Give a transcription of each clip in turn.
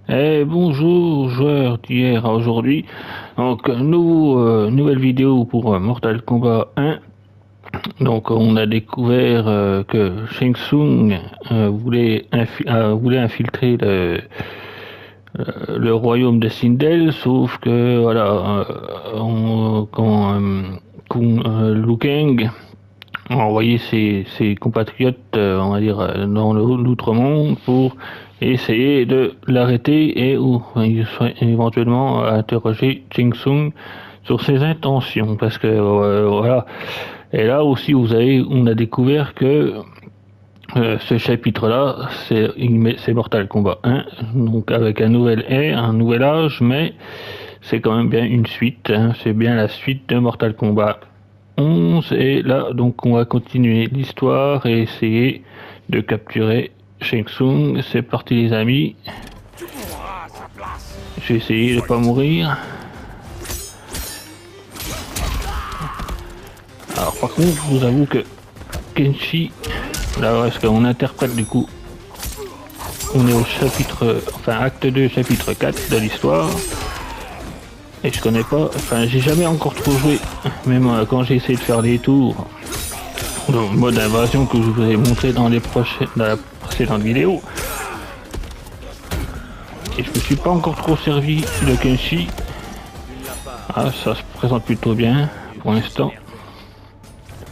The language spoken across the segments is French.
Bonjour joueurs d'hier à aujourd'hui. Donc nouvelle vidéo pour Mortal Kombat 1. Donc on a découvert que Shang Tsung voulait infiltrer le royaume de Sindel, sauf que voilà, Liu Kang a envoyé ses compatriotes, on va dire, dans l'outre-monde pour essayer de l'arrêter et ou éventuellement interroger Jing Sung sur ses intentions. Parce que voilà. Et là aussi, on a découvert que ce chapitre-là, c'est Mortal Kombat 1, donc avec un nouvel ère, un nouvel âge, mais c'est quand même bien une suite. Hein, c'est bien la suite de Mortal Kombat 11. Et là, donc, on va continuer l'histoire et essayer de capturer Shang Tsung. C'est parti, les amis. J'ai essayé de pas mourir. Alors, par contre, je vous avoue que Kenshi, là, est-ce qu'on interprète du coup? On est au chapitre, enfin, acte 2, chapitre 4 de l'histoire. Et je connais pas, enfin, j'ai jamais encore trop joué, même quand j'ai essayé de faire des tours dans le mode invasion que je vous ai montré dans la précédente vidéo. Et je me suis pas encore trop servi de Kenshi. Ah, ça se présente plutôt bien pour l'instant.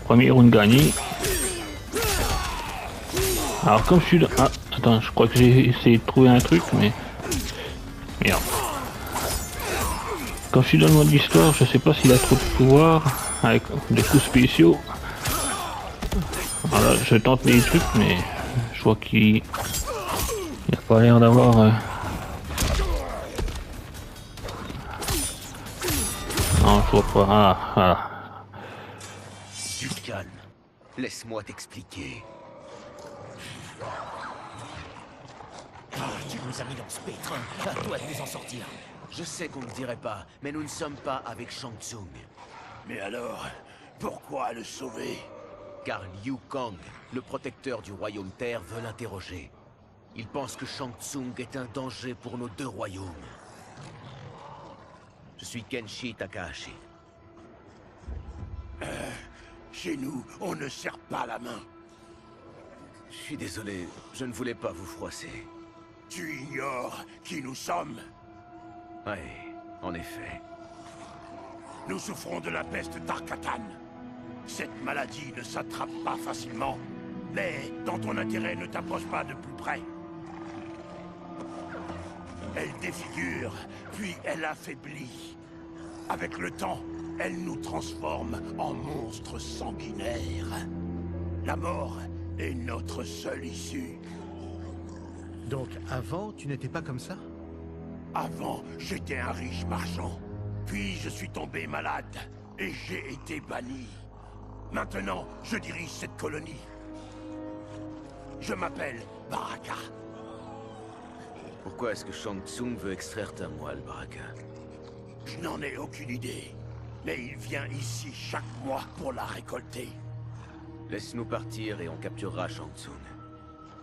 Premier round gagné. Alors comme je suis dans... Ah, attends, je crois que j'ai essayé de trouver un truc, mais... Merde. Quand je suis dans le mode histoire, je sais pas s'il a trop de pouvoir avec des coups spéciaux. Voilà, je tente des trucs, mais je vois qu'il n'a pas l'air d'avoir... Non, je vois pas. Ah, voilà. Du calme. Laisse-moi t'expliquer. Tu nous as mis dans ce pétrin. À toi de nous en sortir. Je sais qu'on ne dirait pas, mais nous ne sommes pas avec Shang Tsung. Mais alors, pourquoi le sauver? Car Liu Kang, le protecteur du royaume Terre, veut l'interroger. Il pense que Shang Tsung est un danger pour nos deux royaumes. Je suis Kenshi Takahashi. Chez nous, on ne serre pas la main. Je suis désolé, je ne voulais pas vous froisser. Tu ignores qui nous sommes. Oui, en effet. Nous souffrons de la peste d'Arkatan. Cette maladie ne s'attrape pas facilement. Mais dans ton intérêt, ne t'approche pas de plus près. Elle défigure, puis elle affaiblit. Avec le temps, elle nous transforme en monstres sanguinaires. La mort est notre seule issue. Donc avant, tu n'étais pas comme ça? Avant, j'étais un riche marchand. Puis je suis tombé malade et j'ai été banni. Maintenant, je dirige cette colonie. Je m'appelle Baraka. Pourquoi est-ce que Shang Tsung veut extraire ta moelle, Baraka? Je n'en ai aucune idée. Mais il vient ici chaque mois pour la récolter. Laisse-nous partir et on capturera Shang Tsung.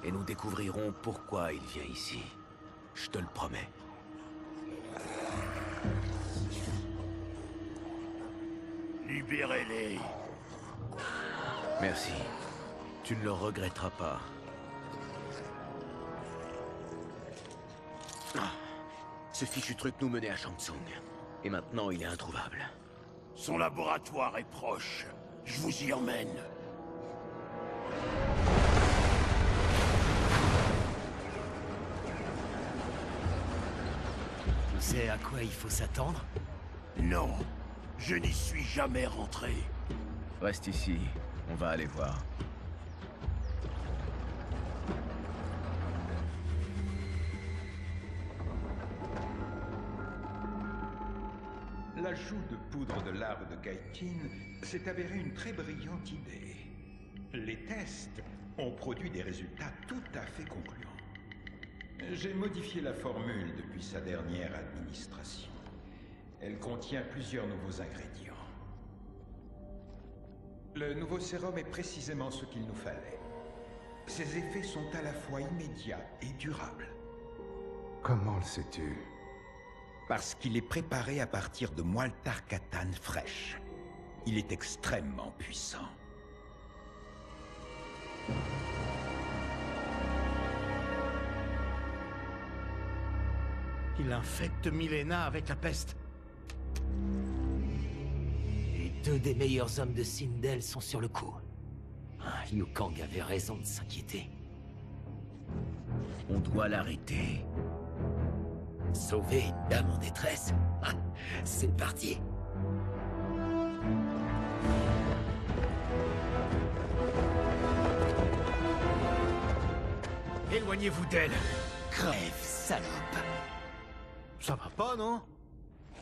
Et nous découvrirons pourquoi il vient ici. Je te le promets. Libérez-les. Merci. Tu ne le regretteras pas. Ah. Ce fichu truc nous menait à Shang Tsung. Et maintenant, il est introuvable. Son laboratoire est proche. Je vous y emmène. Tu sais à quoi il faut s'attendre? Non, je n'y suis jamais rentré. Reste ici. On va aller voir. L'ajout de poudre de l'arbre de Kaitin s'est avéré une très brillante idée. Les tests ont produit des résultats tout à fait concluants. J'ai modifié la formule depuis sa dernière administration. Elle contient plusieurs nouveaux ingrédients. Le nouveau sérum est précisément ce qu'il nous fallait. Ses effets sont à la fois immédiats et durables. Comment le sais-tu? Parce qu'il est préparé à partir de moelle Tarkatan fraîche. Il est extrêmement puissant. Il infecte Milena avec la peste. Les deux des meilleurs hommes de Sindel sont sur le coup. Liu Kang avait raison de s'inquiéter. On doit l'arrêter. Sauver une dame en détresse. C'est parti. Éloignez-vous d'elle. Crève, salope. Ça va pas, non?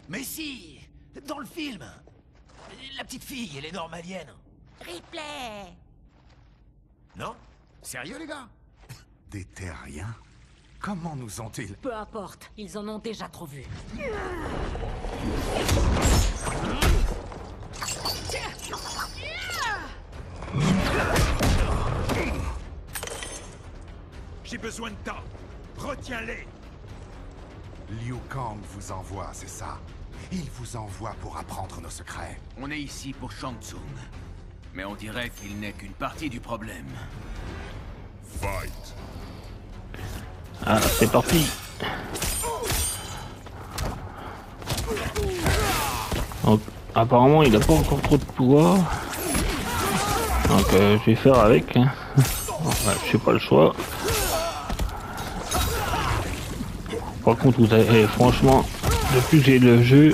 Mais si, dans le film. La petite fille, elle est normalienne. Ripley! Non? Sérieux, les gars? Des terriens? Comment nous ont-ils... Peu importe, ils en ont déjà trop vu. J'ai besoin de temps. Retiens-les. Liu Kang vous envoie, c'est ça? Il vous envoie pour apprendre nos secrets. On est ici pour Shang Tsung. Mais on dirait qu'il n'est qu'une partie du problème. Fight. Ah, c'est parti. Donc, apparemment, il n'a pas encore trop de pouvoir. Donc, je vais faire avec. Hein. Ouais, je n'ai pas le choix. Par contre, vous avez, franchement, depuis que j'ai le jeu,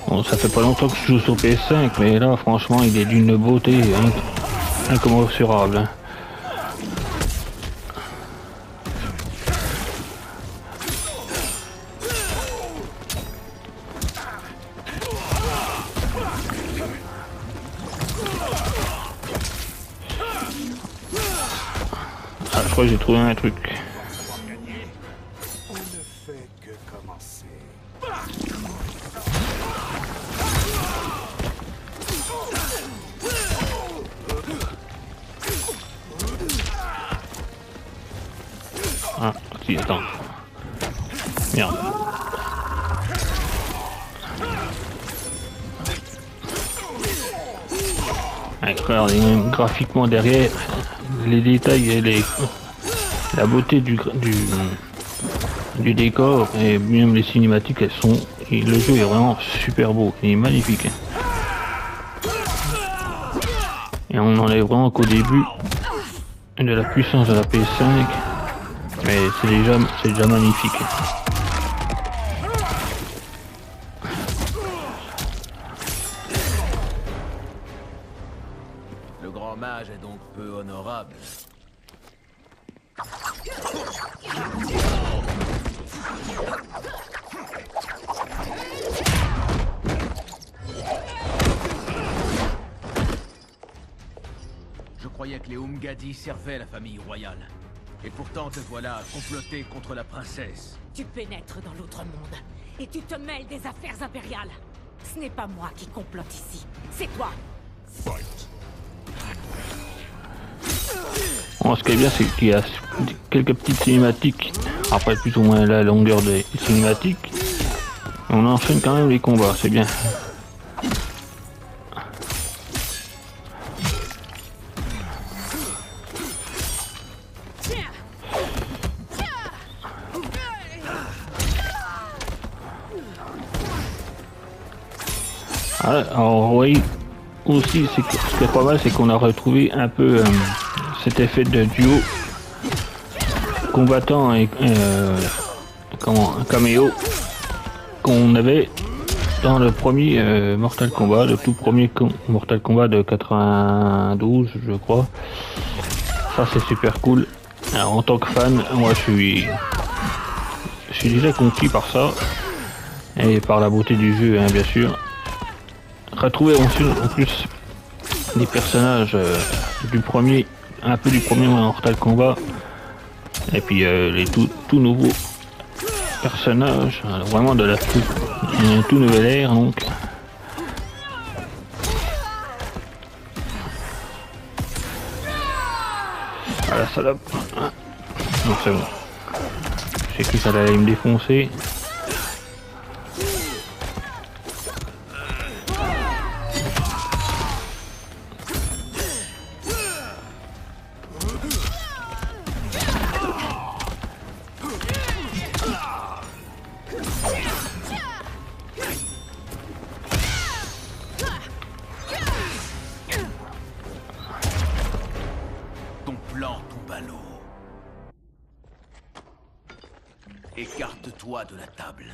bon, ça fait pas longtemps que je joue sur PS5, mais là, franchement, il est d'une beauté incommensurable. Hein. Ah, je crois que j'ai trouvé un truc. On ne fait que commencer. Ah, si, attends. Merde. Regardez, même graphiquement derrière, les détails et la beauté du décor et même les cinématiques, elles sont... Et le jeu est vraiment super beau, il est magnifique. Et on en est vraiment qu'au début de la puissance de la PS5, mais c'est déjà magnifique. Le grand mage est donc peu honorable. Je croyais que les Umgadi servaient la famille royale. Et pourtant te voilà à comploter contre la princesse. Tu pénètres dans l'autre monde et tu te mêles des affaires impériales. Ce n'est pas moi qui complote ici, c'est toi. Fight. Bon, ce qui est bien, c'est qu'il y a quelques petites cinématiques, après plus ou moins la longueur des cinématiques. On enchaîne quand même les combats, c'est bien. Alors oui, aussi ce qui est pas mal, c'est qu'on a retrouvé un peu cet effet de duo combattant et un caméo qu'on avait dans le premier Mortal Kombat, le tout premier Mortal Kombat de 92 je crois. Ça c'est super cool. Alors, en tant que fan, moi je suis déjà conquis par ça et par la beauté du jeu, hein, bien sûr. Retrouver en plus des personnages du premier, un peu du premier Mortal Kombat, et puis les tout nouveaux personnages, vraiment de la tout nouvelle ère donc. Voilà, salope. Donc c'est bon. J'ai cru que ça allait me défoncer. Ton plan tombe à l'eau. Écarte-toi de la table.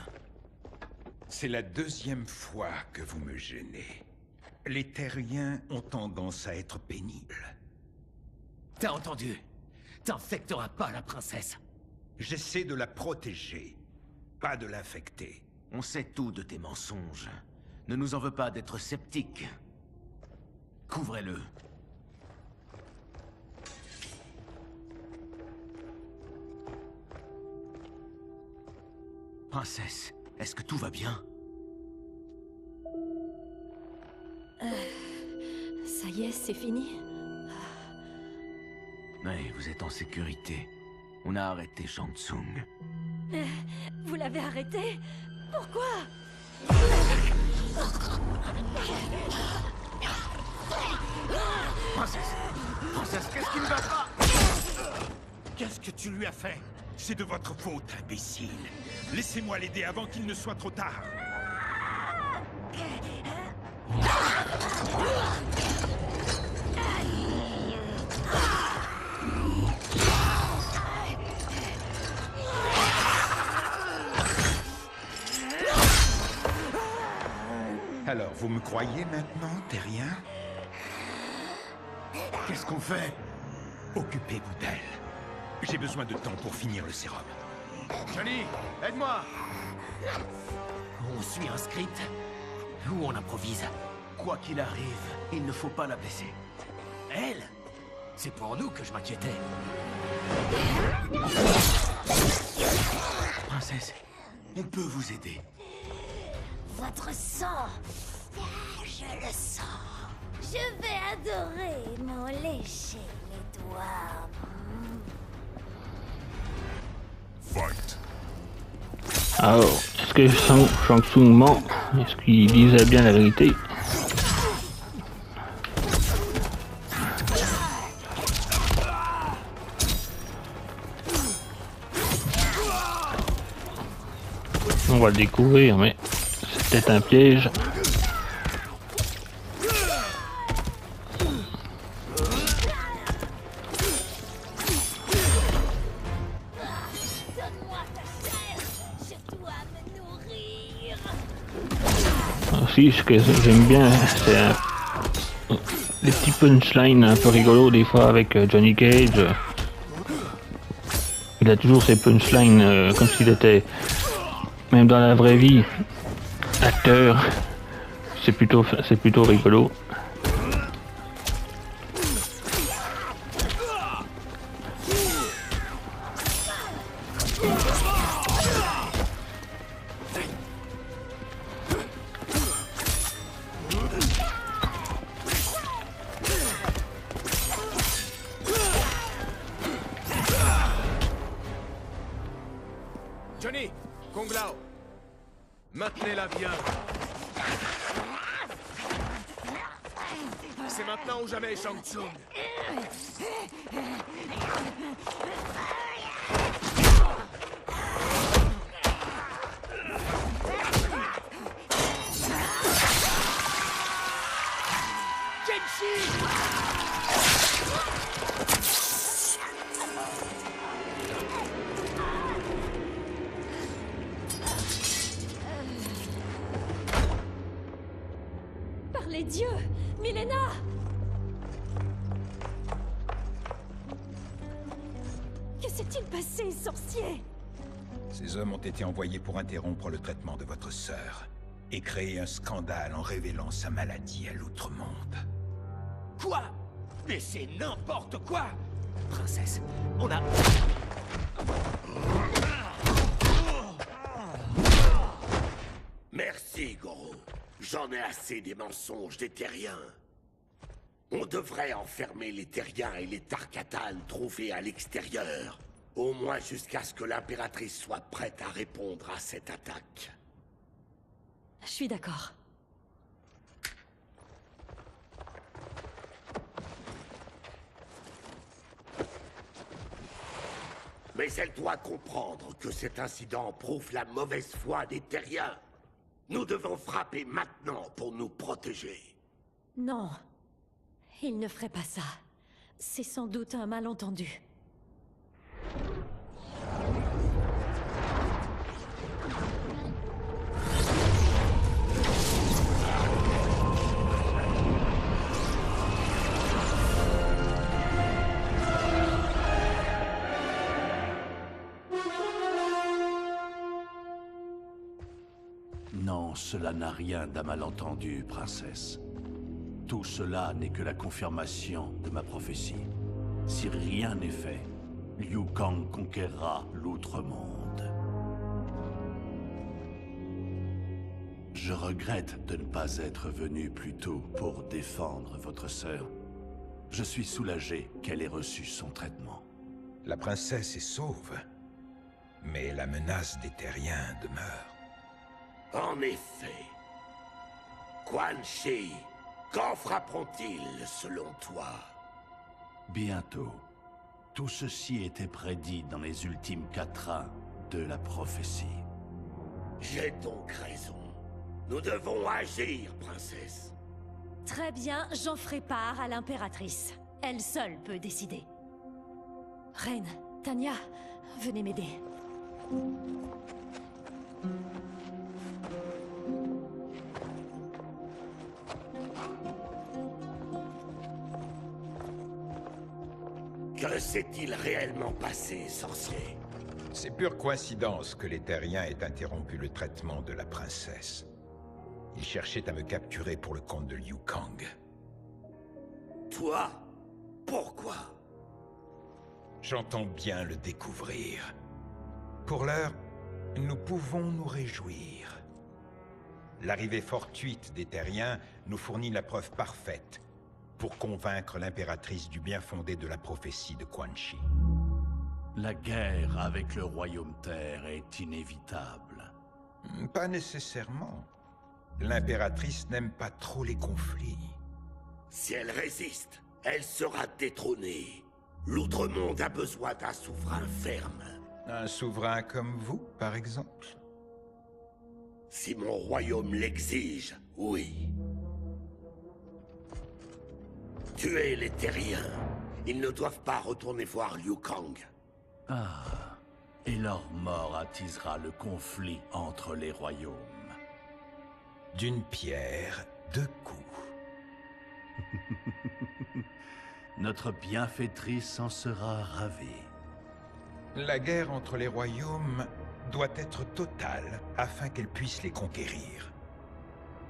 C'est la deuxième fois que vous me gênez. Les terriens ont tendance à être pénibles. T'as entendu? T'infecteras pas la princesse. J'essaie de la protéger, pas de l'infecter. On sait tout de tes mensonges. Ne nous en veux pas d'être sceptiques. Couvrez-le. Princesse, est-ce que tout va bien? Ça y est, c'est fini. Oui, vous êtes en sécurité. On a arrêté Shang Tsung. Vous l'avez arrêté? Pourquoi? Princesse! Princesse, qu'est-ce qui ne va pas? Qu'est-ce que tu lui as fait? C'est de votre faute, imbécile. Laissez-moi l'aider avant qu'il ne soit trop tard. Alors, vous me croyez maintenant, terrien? Qu'est-ce qu'on fait? Occupez-vous d'elle. J'ai besoin de temps pour finir le sérum. Johnny, aide-moi! On suit un script ou on improvise? Quoi qu'il arrive, il ne faut pas la blesser. Elle? C'est pour nous que je m'inquiétais. Princesse, on peut vous aider. Votre sang, je le sens. Je vais adorer m'en lécher les doigts. Alors, est-ce que Shang Tsung ment? Est-ce qu'il disait bien la vérité? On va le découvrir, mais c'est peut-être un piège. Aussi, ce que j'aime bien, c'est les petits punchlines un peu rigolos des fois avec Johnny Cage. Il a toujours ses punchlines comme s'il était, même dans la vraie vie, acteur. C'est plutôt rigolo. Johnny, Kung Lao, maintenez-la bien. C'est maintenant ou jamais, Shang Tsung. Par les dieux, Milena! Que s'est-il passé, sorcier? Ces hommes ont été envoyés pour interrompre le traitement de votre sœur et créer un scandale en révélant sa maladie à l'outre-monde. Quoi? Mais c'est n'importe quoi! Princesse, on a... Merci, Goro. J'en ai assez des mensonges des terriens. On devrait enfermer les terriens et les Tarkatan trouvés à l'extérieur. Au moins jusqu'à ce que l'impératrice soit prête à répondre à cette attaque. Je suis d'accord. Mais elle doit comprendre que cet incident prouve la mauvaise foi des Terriens. Nous devons frapper maintenant pour nous protéger. Non. Il ne ferait pas ça. C'est sans doute un malentendu. Non, cela n'a rien d'un malentendu, princesse. Tout cela n'est que la confirmation de ma prophétie. Si rien n'est fait, Liu Kang conquérera l'Outre-Monde. Je regrette de ne pas être venu plus tôt pour défendre votre sœur. Je suis soulagé qu'elle ait reçu son traitement. La princesse est sauve, mais la menace des Terriens demeure. En effet. Quan Chi, quand frapperont-ils selon toi? Bientôt. Tout ceci était prédit dans les ultimes quatrains de la prophétie. J'ai donc raison. Nous devons agir, princesse. Très bien, j'en ferai part à l'impératrice. Elle seule peut décider. Reine, Tanya, venez m'aider. Que s'est-il réellement passé, sorcier? C'est pure coïncidence que les Terriens aient interrompu le traitement de la princesse. Ils cherchaient à me capturer pour le compte de Liu Kang. Toi? Pourquoi? J'entends bien le découvrir. Pour l'heure, nous pouvons nous réjouir. L'arrivée fortuite des Terriens nous fournit la preuve parfaite pour convaincre l'impératrice du bien fondé de la prophétie de Quan Chi. La guerre avec le Royaume Terre est inévitable. Pas nécessairement. L'impératrice n'aime pas trop les conflits. Si elle résiste, elle sera détrônée. L'Outre-Monde a besoin d'un souverain ferme. Un souverain comme vous, par exemple? Si mon royaume l'exige, oui. Tuer les Terriens. Ils ne doivent pas retourner voir Liu Kang. Ah, et leur mort attisera le conflit entre les royaumes. D'une pierre, deux coups. Notre bienfaitrice en sera ravie. La guerre entre les royaumes doit être totale afin qu'elle puisse les conquérir.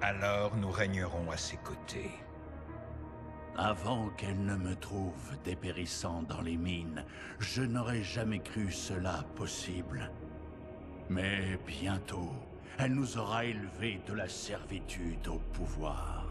Alors nous régnerons à ses côtés. Avant qu'elle ne me trouve dépérissant dans les mines, je n'aurais jamais cru cela possible. Mais bientôt, elle nous aura élevés de la servitude au pouvoir.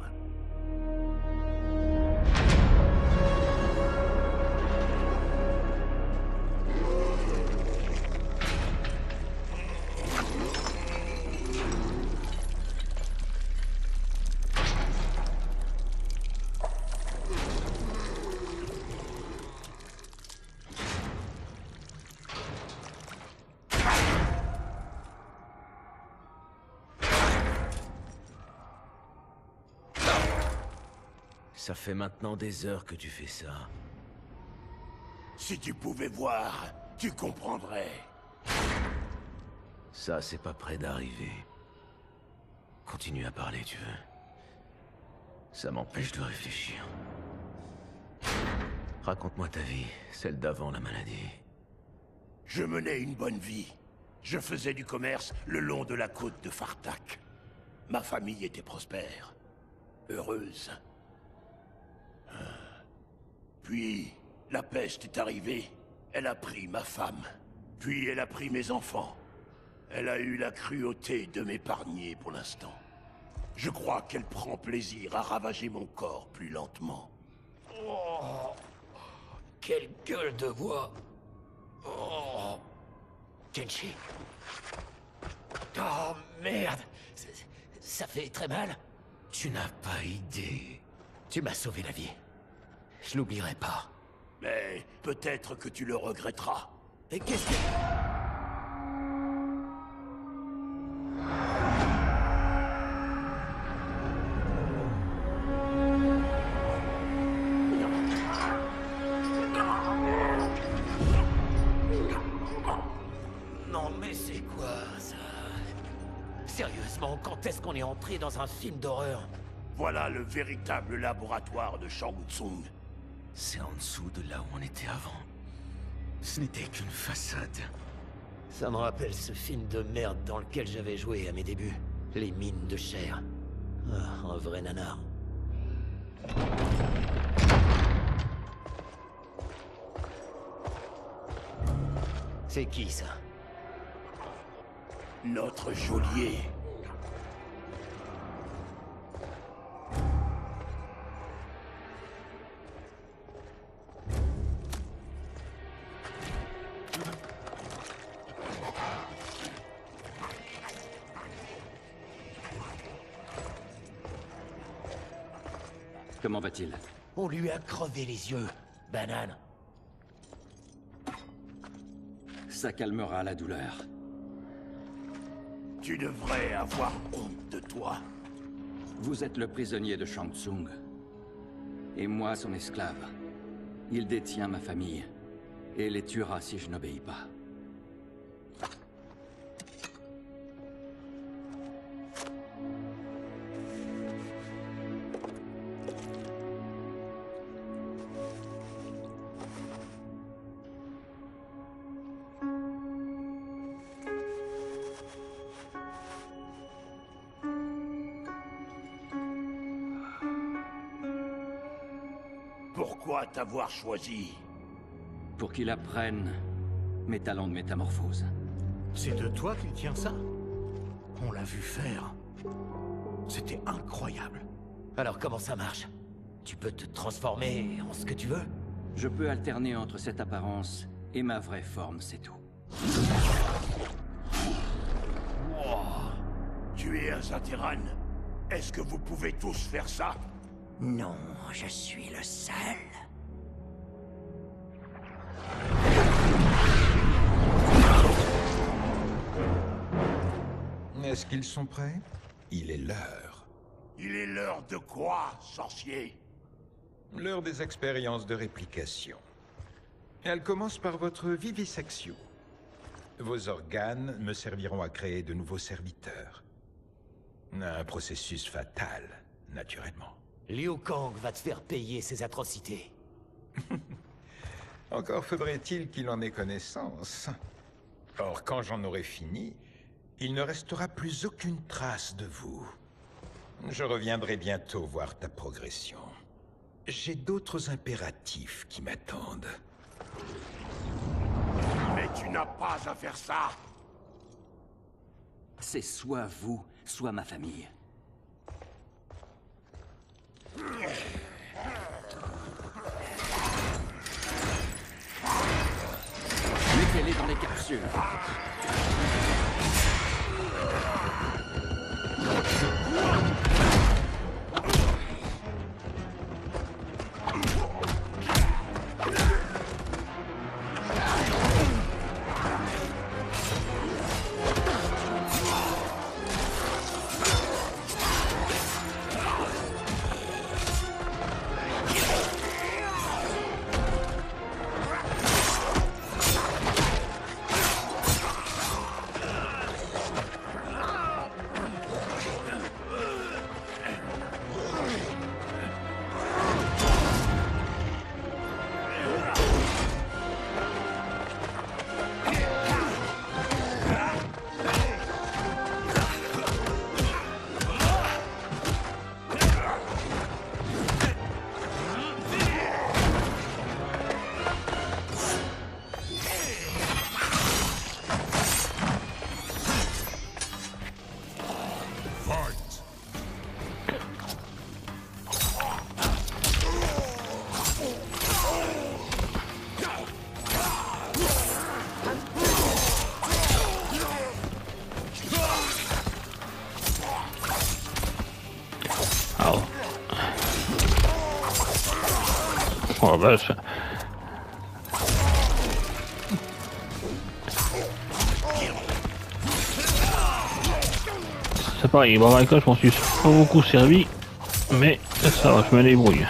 Ça fait maintenant des heures que tu fais ça. Si tu pouvais voir, tu comprendrais. Ça, c'est pas près d'arriver. Continue à parler, tu veux. Ça m'empêche de réfléchir. Raconte-moi ta vie, celle d'avant la maladie. Je menais une bonne vie. Je faisais du commerce le long de la côte de Fartak. Ma famille était prospère, heureuse. Puis, la peste est arrivée. Elle a pris ma femme. Puis elle a pris mes enfants. Elle a eu la cruauté de m'épargner pour l'instant. Je crois qu'elle prend plaisir à ravager mon corps plus lentement. Oh, quelle gueule de bois! Oh. Kenshi. Oh merde! Ça fait très mal. Tu n'as pas idée. Tu m'as sauvé la vie. Je l'oublierai pas. Mais peut-être que tu le regretteras. Et qu'est-ce que... Non mais c'est quoi ça? Sérieusement, quand est-ce qu'on est entré dans un film d'horreur? Voilà le véritable laboratoire de Shang Tsung. C'est en dessous de là où on était avant. Ce n'était qu'une façade. Ça me rappelle ce film de merde dans lequel j'avais joué à mes débuts. Les mines de chair. Ah, un vrai nanar. C'est qui ça? Notre geôlier. Comment va-t-il? On lui a crevé les yeux. Banane. Ça calmera la douleur. Tu devrais avoir honte de toi. Vous êtes le prisonnier de Shang Tsung. Et moi, son esclave. Il détient ma famille. Et les tuera si je n'obéis pas. Pourquoi t'avoir choisi? Pour qu'il apprenne mes talents de métamorphose. C'est de toi qu'il tient ça? On l'a vu faire. C'était incroyable. Alors comment ça marche? Tu peux te transformer en ce que tu veux? Je peux alterner entre cette apparence et ma vraie forme, c'est tout. Wow. Tu es un Zateran. Est-ce que vous pouvez tous faire ça? Non, je suis le seul. Est-ce qu'ils sont prêts? Il est l'heure. Il est l'heure de quoi, sorcier? L'heure des expériences de réplication. Elle commence par votre vivisection. Vos organes me serviront à créer de nouveaux serviteurs. Un processus fatal, naturellement. Liu Kang va te faire payer ses atrocités. Encore faudrait-il qu'il en ait connaissance. Or, quand j'en aurai fini, il ne restera plus aucune trace de vous. Je reviendrai bientôt voir ta progression. J'ai d'autres impératifs qui m'attendent. Mais tu n'as pas à faire ça! C'est soit vous, soit ma famille. Mettez-les dans les capsules. Oh bah ça... C'est pareil, bon avec ça je m'en suis pas beaucoup servi, mais ça va, je me débrouille.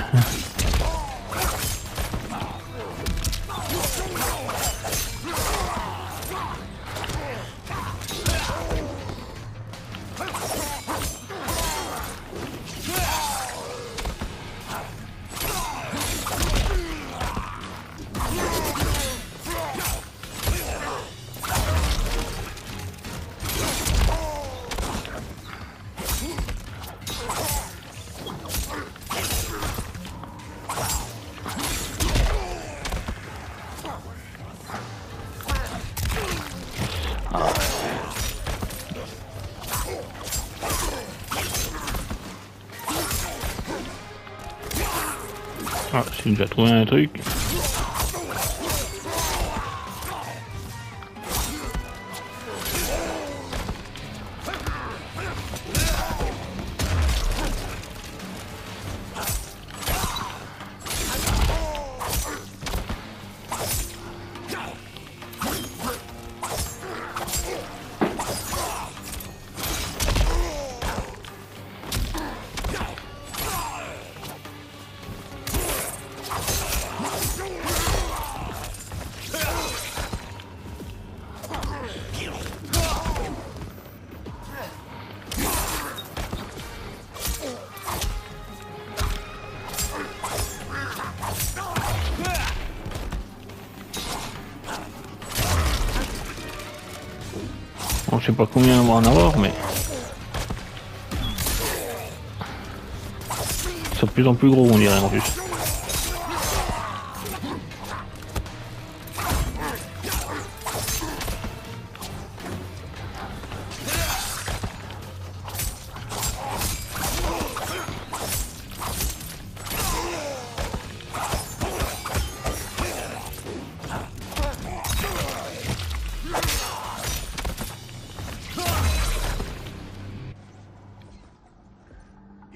Ah, j'ai déjà trouvé un truc. Bon, je sais pas combien on va en avoir, mais c'est de plus en plus gros, on dirait en plus.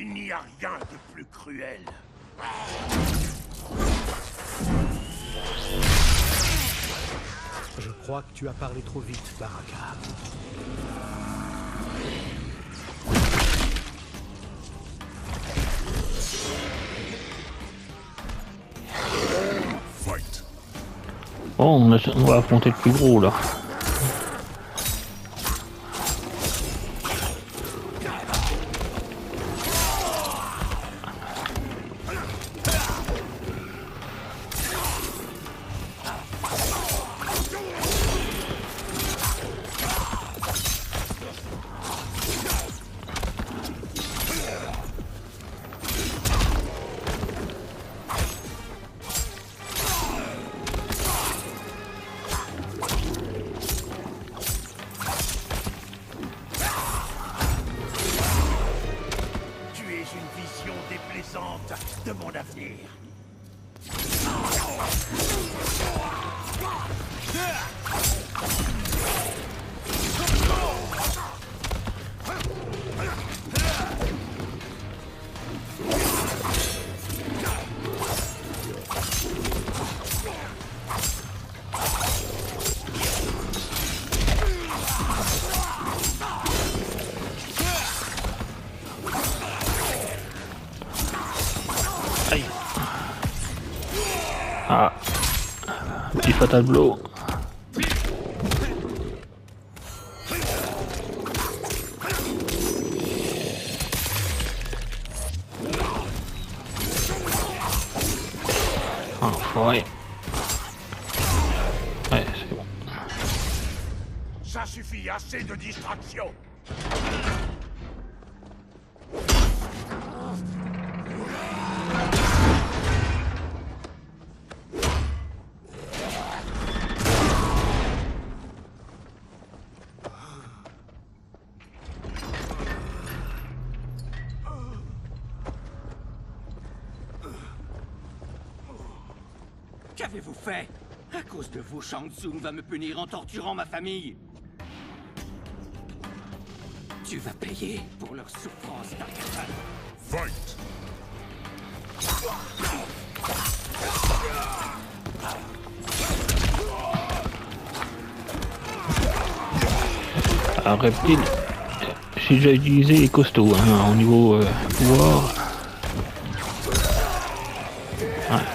Il n'y a rien de plus cruel. Je crois que tu as parlé trop vite, Baraka. Bon, on va affronter le plus gros là. De mon avenir. Ah, petit fatal blow. Ouais. Ouais, c'est bon. Ça suffit, assez de distraction. Qu'avez-vous fait? À cause de vous, Shang Tsung va me punir en torturant ma famille. Tu vas payer pour leur souffrance, Dark Side. Fight! Un reptile, j'ai déjà utilisé les costauds hein, au niveau pouvoir. Ouais.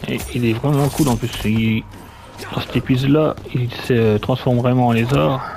Et il est vraiment cool en plus. Dans cet épisode là, il se transforme vraiment en lézard.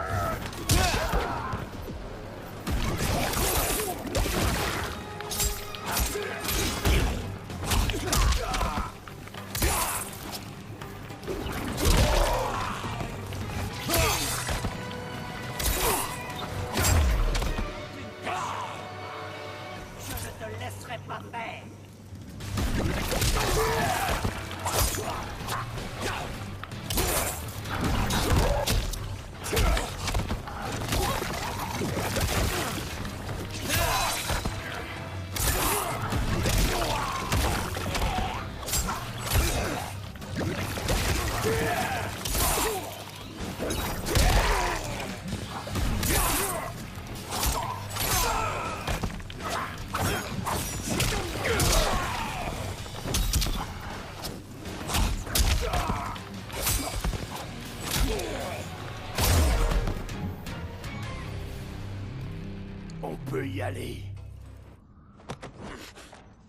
On peut y aller.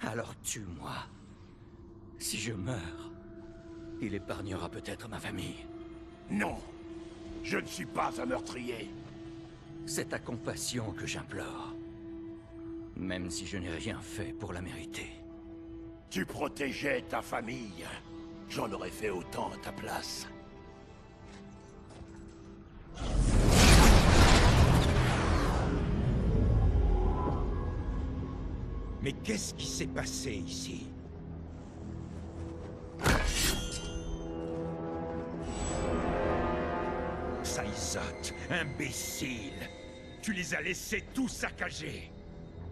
Alors tue-moi. Si je meurs, il épargnera peut-être ma famille. Non, je ne suis pas un meurtrier. C'est ta compassion que j'implore. Même si je n'ai rien fait pour la mériter. Tu protégeais ta famille. J'en aurais fait autant à ta place. Mais qu'est-ce qui s'est passé ici? Saïzat, imbécile! Tu les as laissés tout saccager!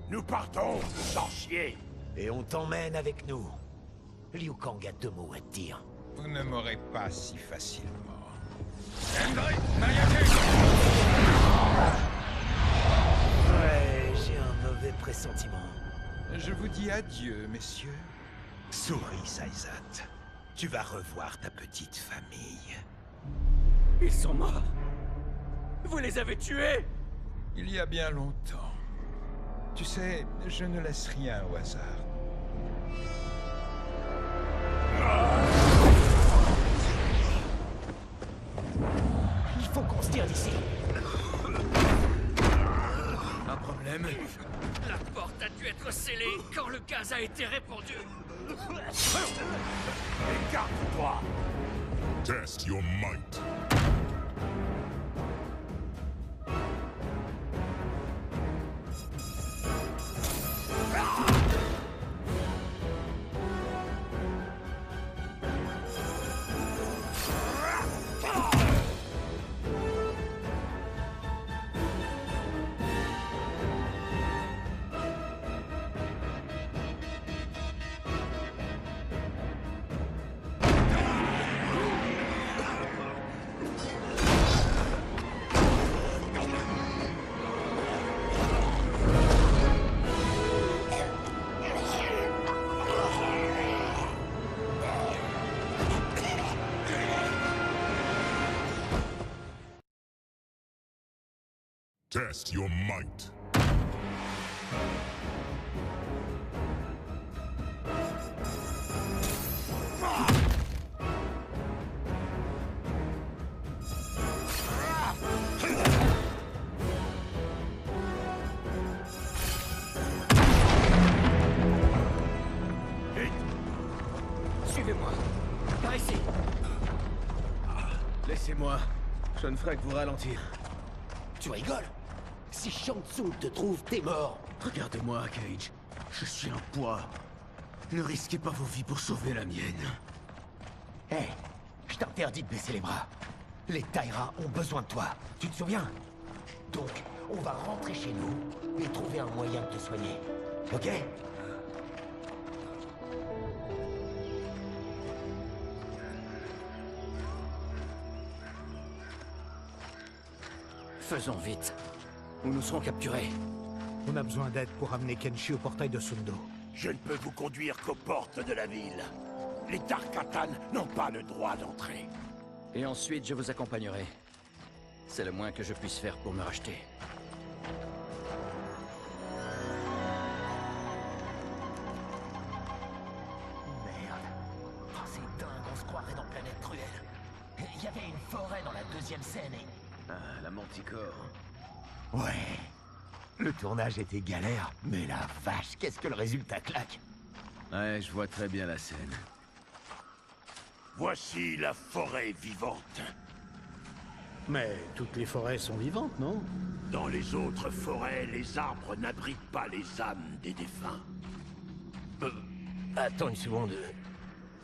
Nous partons, sans chier! Et on t'emmène avec nous. Liu Kang a 2 mots à te dire. Vous ne m'aurez pas si facilement. Ouais, j'ai un mauvais pressentiment. Je vous dis adieu, messieurs. Souris, Saïzat. Tu vas revoir ta petite famille. Ils sont morts. Vous les avez tués? Il y a bien longtemps. Tu sais, je ne laisse rien au hasard. Il faut qu'on se tire d'ici. Un problème? La porte a dû être scellée quand le gaz a été répandu. Écarte-toi! Test your might. Test your might. Suivez-moi. Par ici. Laissez-moi. Je ne ferai que vous ralentir. Tu rigoles? Si Shang Tsung te trouve, t'es mort. Regardez-moi, Cage. Je suis un poids. Ne risquez pas vos vies pour sauver la mienne. Hé, je t'interdis de baisser les bras. Les Taira ont besoin de toi. Tu te souviens? Donc, on va rentrer chez nous et trouver un moyen de te soigner. Ok? Faisons vite. Ou nous serons capturés. On a besoin d'aide pour amener Kenshi au portail de Sundo. Je ne peux vous conduire qu'aux portes de la ville. Les Tarkatan n'ont pas le droit d'entrer. Et ensuite, je vous accompagnerai. C'est le moins que je puisse faire pour me racheter. Merde. Oh, c'est dingue, on se croirait dans Planète Cruelle. Il y avait une forêt dans la deuxième scène et... Ah, la Manticore. Ouais. Le tournage était galère, mais la vache, qu'est-ce que le résultat claque. Ouais, je vois très bien la scène. Voici la forêt vivante. Mais toutes les forêts sont vivantes, non? Dans les autres forêts, les arbres n'abritent pas les âmes des défunts. Attends une seconde.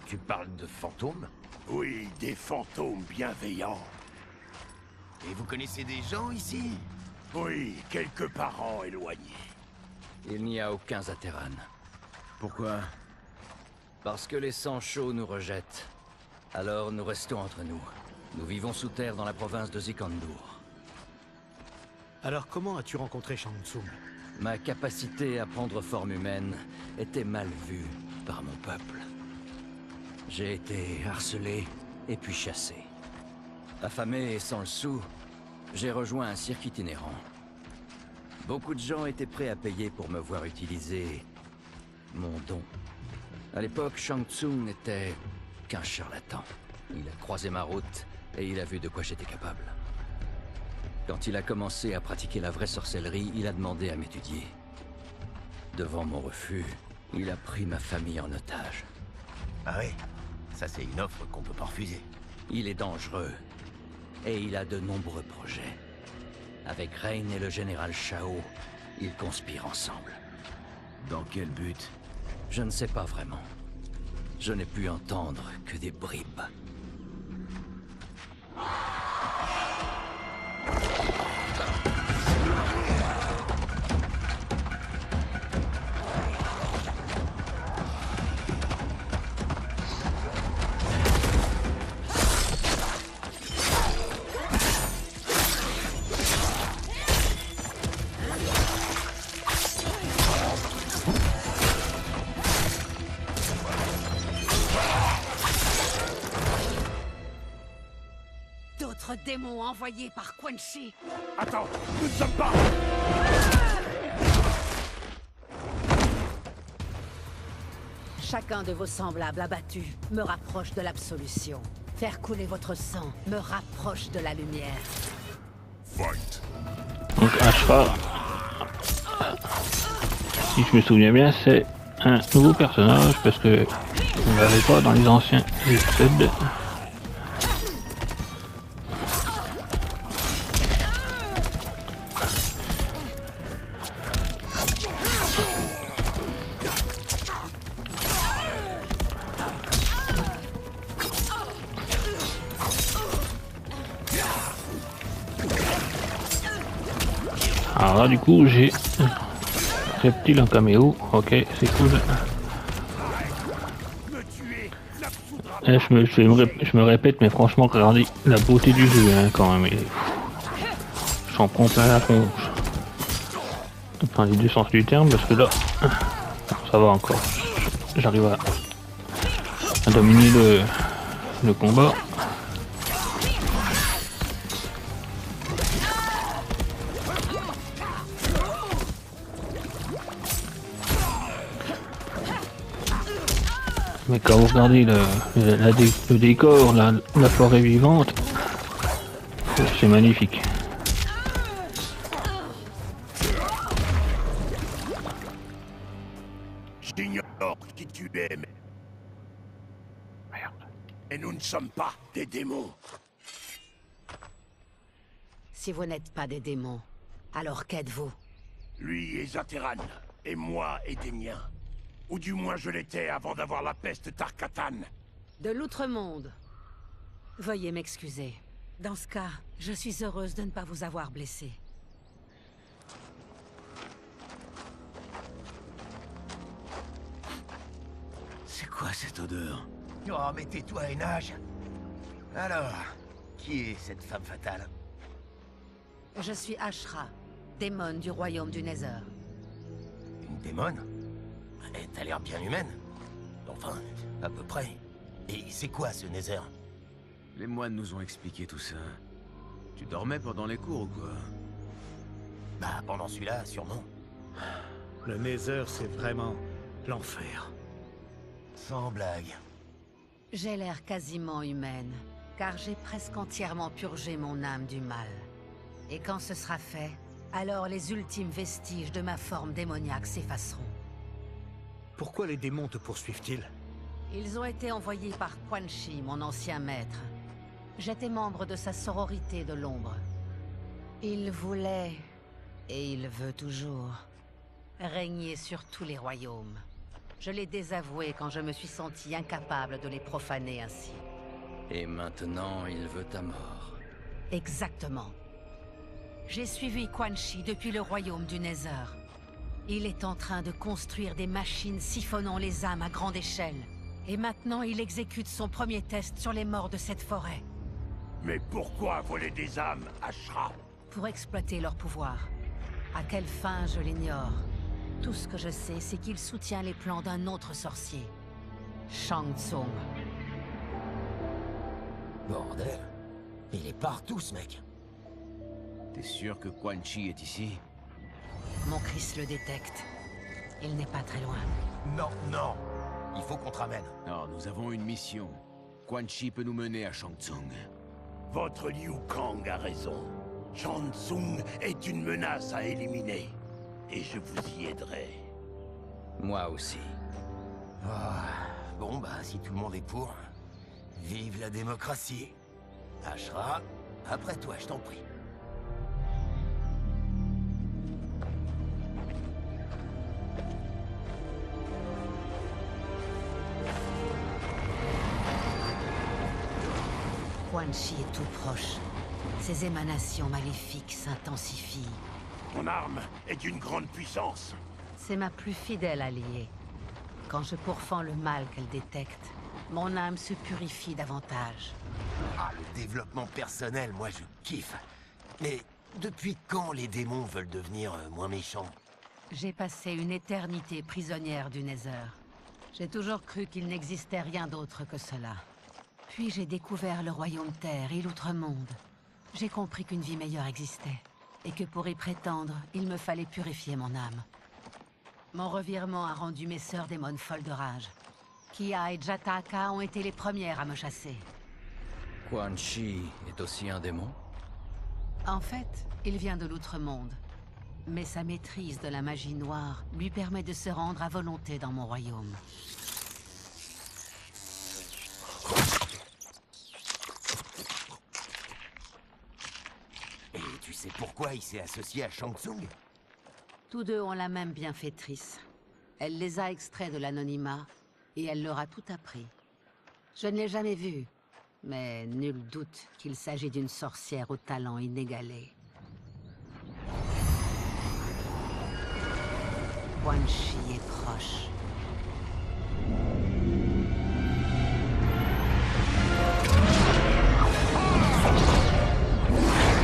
Tu parles de fantômes? Oui, des fantômes bienveillants. Et vous connaissez des gens ici? Oui, quelques parents éloignés. Il n'y a aucun Zateran. Pourquoi? Parce que les sangs chauds nous rejettent. Alors nous restons entre nous. Nous vivons sous terre dans la province de Zikandur. Alors comment as-tu rencontré Shang Tsung? Ma capacité à prendre forme humaine était mal vue par mon peuple. J'ai été harcelé et puis chassé. Affamé et sans le sou, j'ai rejoint un cirque itinérant. Beaucoup de gens étaient prêts à payer pour me voir utiliser mon don. À l'époque, Shang Tsung n'était qu'un charlatan. Il a croisé ma route et il a vu de quoi j'étais capable. Quand il a commencé à pratiquer la vraie sorcellerie, il a demandé à m'étudier. Devant mon refus, il a pris ma famille en otage. Ah oui? Ça c'est une offre qu'on peut pas refuser. Il est dangereux. Et il a de nombreux projets. Avec Rain et le général Shao, ils conspirent ensemble. Dans quel but? Je ne sais pas vraiment. Je n'ai pu entendre que des bribes. D'autres démons envoyés par Quan Chi. Attends, nous ne sommes pas... Chacun de vos semblables abattus me rapproche de l'absolution. Faire couler votre sang me rapproche de la lumière. Donc Ashra, si je me souviens bien, c'est un nouveau personnage parce que on l'avait pas dans les anciens épisodes. Alors là du coup j'ai Reptile en caméo, ok c'est cool. Et je me répète mais franchement regardez la beauté du jeu hein, quand même. J'en prends plein la tronche. Enfin les deux sens du terme parce que là ça va encore. J'arrive à dominer le combat. Mais quand vous regardez le décor, la forêt vivante, c'est magnifique. J'ignore qui tu es, mais... Merde. Et nous ne sommes pas des démons. Si vous n'êtes pas des démons, alors qu'êtes-vous? Lui est Zateran, et moi est des miens. Ou du moins je l'étais avant d'avoir la peste Tarkatan. De l'outre-monde. Veuillez m'excuser. Dans ce cas, je suis heureuse de ne pas vous avoir blessé. C'est quoi cette odeur? Oh, mais tais-toi, Enage. Alors, qui est cette femme fatale? Je suis Ashra, démon du royaume du Nether. Une démone? Elle a l'air bien humaine. Enfin, à peu près. Et c'est quoi ce Nether? Les moines nous ont expliqué tout ça. Tu dormais pendant les cours ou quoi? Bah, pendant celui-là, sûrement. Le Nether, c'est vraiment l'enfer. Sans blague. J'ai l'air quasiment humaine, car j'ai presque entièrement purgé mon âme du mal. Et quand ce sera fait, alors les ultimes vestiges de ma forme démoniaque s'effaceront. Pourquoi les démons te poursuivent-ils? Ils ont été envoyés par Quan Chi, mon ancien maître. J'étais membre de sa sororité de l'ombre. Il voulait, et il veut toujours, régner sur tous les royaumes. Je l'ai désavoué quand je me suis senti incapable de les profaner ainsi. Et maintenant, il veut ta mort. Exactement. J'ai suivi Quan Chi depuis le royaume du Nether. Il est en train de construire des machines siphonnant les âmes à grande échelle. Et maintenant, il exécute son premier test sur les morts de cette forêt. Mais pourquoi voler des âmes, Ashra? Pour exploiter leur pouvoir. À quelle fin, je l'ignore. Tout ce que je sais, c'est qu'il soutient les plans d'un autre sorcier. Shang Tsung. Bordel. Il est partout, ce mec. T'es sûr que Quan Chi est ici? Mon Chris le détecte. Il n'est pas très loin. Non, non. Il faut qu'on te ramène. Non, nous avons une mission. Quan Chi peut nous mener à Shang Tsung. Votre Liu Kang a raison. Shang Tsung est une menace à éliminer. Et je vous y aiderai. Moi aussi. Bon, bah, si tout le monde est pour... Vive la démocratie. Ashra, après toi, je t'en prie. Quan Chi est tout proche. Ses émanations maléfiques s'intensifient. Ton arme est d'une grande puissance. C'est ma plus fidèle alliée. Quand je pourfends le mal qu'elle détecte, mon âme se purifie davantage. Ah, le développement personnel, moi je kiffe. Mais depuis quand les démons veulent devenir moins méchants? J'ai passé une éternité prisonnière du Nether. J'ai toujours cru qu'il n'existait rien d'autre que cela. Puis j'ai découvert le Royaume Terre et l'Outre-Monde. J'ai compris qu'une vie meilleure existait, et que pour y prétendre, il me fallait purifier mon âme. Mon revirement a rendu mes sœurs démones folles de rage. Kia et Jataka ont été les premières à me chasser. Quan Chi est aussi un démon? En fait, il vient de l'Outre-Monde. Mais sa maîtrise de la magie noire lui permet de se rendre à volonté dans mon royaume. Et tu sais pourquoi il s'est associé à Shang Tsung? Tous deux ont la même bienfaitrice. Elle les a extraits de l'anonymat, et elle leur a tout appris. Je ne l'ai jamais vue, mais nul doute qu'il s'agit d'une sorcière au talent inégalé. Quan Chi est proche.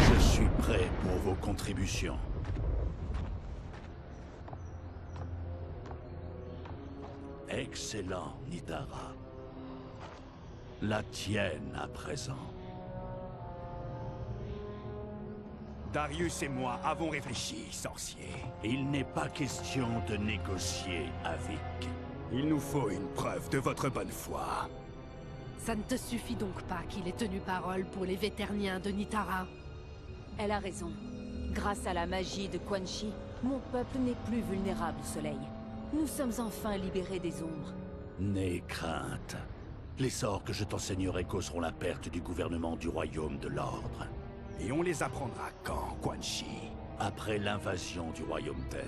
Je suis prêt pour vos contributions. Excellent, Nitara. La tienne à présent. Darius et moi avons réfléchi, sorcier. Il n'est pas question de négocier avec. Il nous faut une preuve de votre bonne foi. Ça ne te suffit donc pas qu'il ait tenu parole pour les Véterniens de Nitara? Elle a raison. Grâce à la magie de Quan Chi, mon peuple n'est plus vulnérable au soleil. Nous sommes enfin libérés des ombres. N'aie crainte. Les sorts que je t'enseignerai causeront la perte du gouvernement du royaume de l'ordre. Et on les apprendra quand, Quan Chi? Après l'invasion du royaume Terre,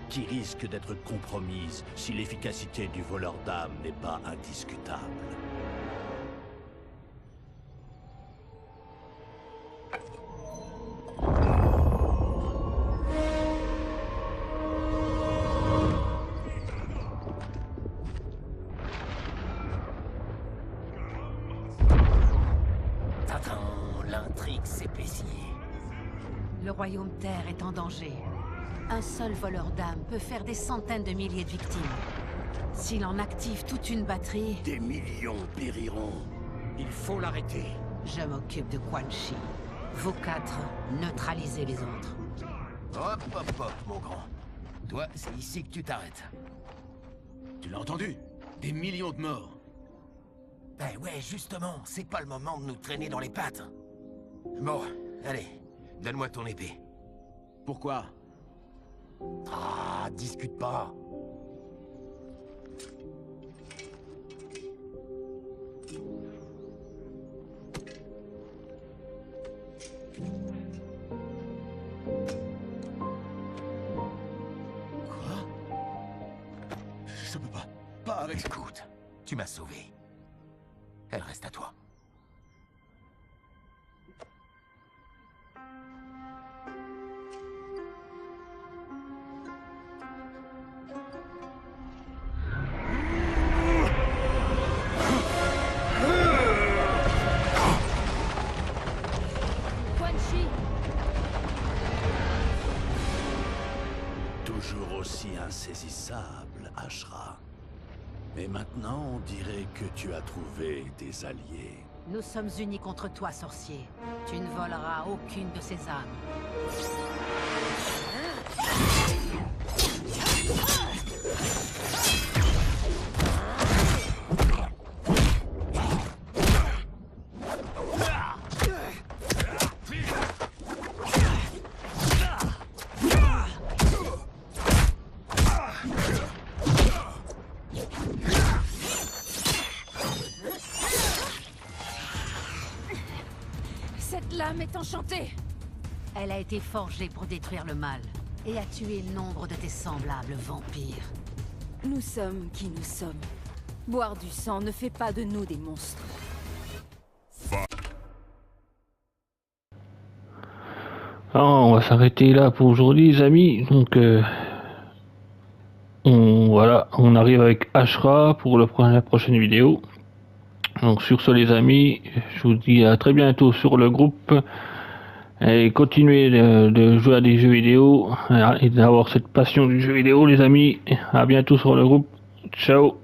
qui risque d'être compromise si l'efficacité du voleur d'âme n'est pas indiscutable. L'intrigue s'épaissit. Le Royaume Terre est en danger. Un seul voleur d'âme peut faire des centaines de milliers de victimes. S'il en active toute une batterie... Des millions périront. Il faut l'arrêter. Je m'occupe de Quan Chi. Vous quatre, neutralisez les autres. Hop, hop, hop, mon grand. Toi, c'est ici que tu t'arrêtes. Tu l'as entendu? Des millions de morts. Ben ouais, justement, c'est pas le moment de nous traîner dans les pattes. Bon, allez, donne-moi ton épée. Pourquoi? Ah, discute pas. Je peux pas. Pas avec... Écoute, tu m'as sauvé. Elle reste à toi. Quan Chi! Toujours aussi insaisissable, Ashra. Mais maintenant, on dirait que tu as trouvé des alliés. Nous sommes unis contre toi, sorcier. Tu ne voleras aucune de ces âmes. Cette lame est enchantée! Elle a été forgée pour détruire le mal et a tué nombre de tes semblables vampires. Nous sommes qui nous sommes. Boire du sang ne fait pas de nous des monstres. Alors, on va s'arrêter là pour aujourd'hui, les amis. Donc, on arrive avec Ashra pour la prochaine vidéo. Donc, sur ce, les amis, je vous dis à très bientôt sur le groupe. Et continuez de jouer à des jeux vidéo et d'avoir cette passion du jeu vidéo, les amis. À bientôt sur le groupe. Ciao.